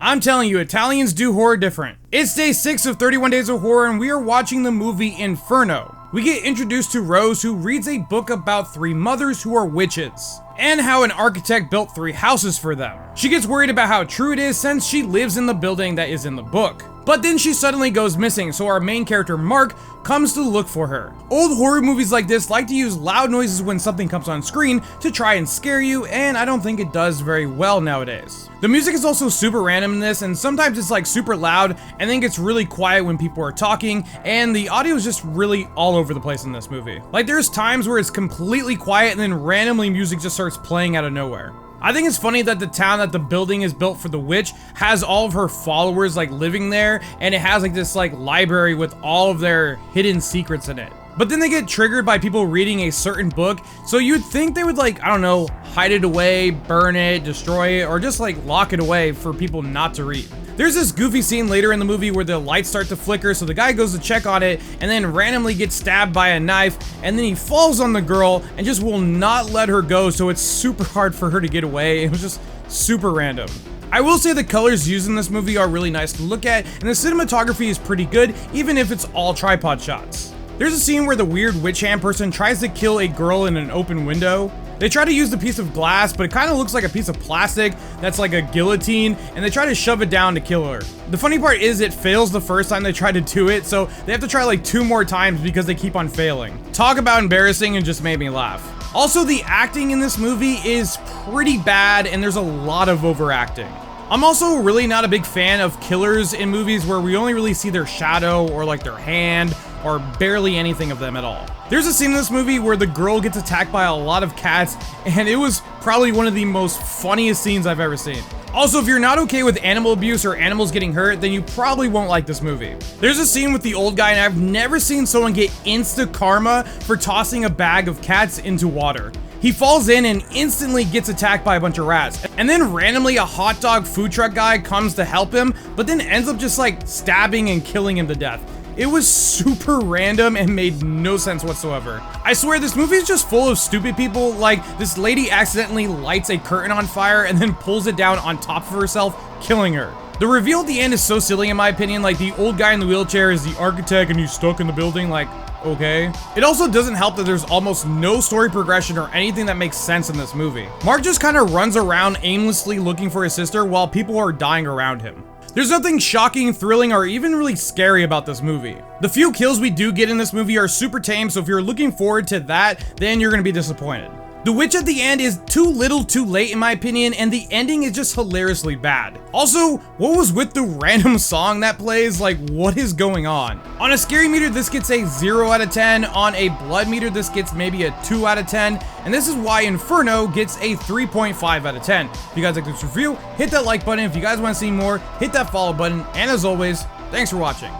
I'm telling you, Italians do horror different. It's day 6 of 31 Days of Horror and we are watching the movie Inferno. We get introduced to Rose, who reads a book about 3 mothers who are witches, and how an architect built 3 houses for them. She gets worried about how true it is since she lives in the building that is in the book. But then she suddenly goes missing, so our main character Mark comes to look for her. Old horror movies like this like to use loud noises when something comes on screen to try and scare you, and I don't think it does very well nowadays. The music is also super random in this, and sometimes it's like super loud and then gets really quiet when people are talking, and the audio is just really all over the place in this movie. Like there's times where it's completely quiet and then randomly music just starts playing out of nowhere. I think it's funny that the town that the building is built for the witch has all of her followers like living there, and it has like this like library with all of their hidden secrets in it. But then they get triggered by people reading a certain book, so you'd think they would like, I don't know, hide it away, burn it, destroy it, or just like lock it away for people not to read. There's this goofy scene later in the movie where the lights start to flicker, so the guy goes to check on it and then randomly gets stabbed by a knife, and then he falls on the girl and just will not let her go, so it's super hard for her to get away. It was just super random. I will say the colors used in this movie are really nice to look at, and the cinematography is pretty good, even if it's all tripod shots. There's a scene where the weird witch hand person tries to kill a girl in an open window. They try to use the piece of glass, but it kind of looks like a piece of plastic that's like a guillotine, and they try to shove it down to kill her. The funny part is it fails the first time they try to do it, so they have to try like 2 more times because they keep on failing. Talk about embarrassing, and just made me laugh. Also, the acting in this movie is pretty bad, and there's a lot of overacting. I'm also really not a big fan of killers in movies where we only really see their shadow or like their hand or barely anything of them at all. There's a scene in this movie where the girl gets attacked by a lot of cats, and it was probably one of the most funniest scenes I've ever seen. Also, if you're not okay with animal abuse or animals getting hurt, then you probably won't like this movie. There's a scene with the old guy, and I've never seen someone get insta karma for tossing a bag of cats into water. He falls in and instantly gets attacked by a bunch of rats. And then randomly a hot dog food truck guy comes to help him, but then ends up just like stabbing and killing him to death. It was super random and made no sense whatsoever. I swear this movie is just full of stupid people. Like this lady accidentally lights a curtain on fire and then pulls it down on top of herself, killing her. The reveal at the end is so silly in my opinion. Like the old guy in the wheelchair is the architect and he's stuck in the building, like, okay. It also doesn't help that there's almost no story progression or anything that makes sense in this movie. Mark just kind of runs around aimlessly looking for his sister while people are dying around him. There's nothing shocking, thrilling, or even really scary about this movie. The few kills we do get in this movie are super tame, so if you're looking forward to that, then you're gonna be disappointed. The witch at the end is too little too late in my opinion, and the ending is just hilariously bad. Also, what was with the random song that plays? Like, what is going on? On a scary meter, this gets a 0 out of 10. On a blood meter, this gets maybe a 2 out of 10. And this is why Inferno gets a 3.5 out of 10. If you guys like this review, hit that like button. If you guys want to see more, hit that follow button. And as always, thanks for watching.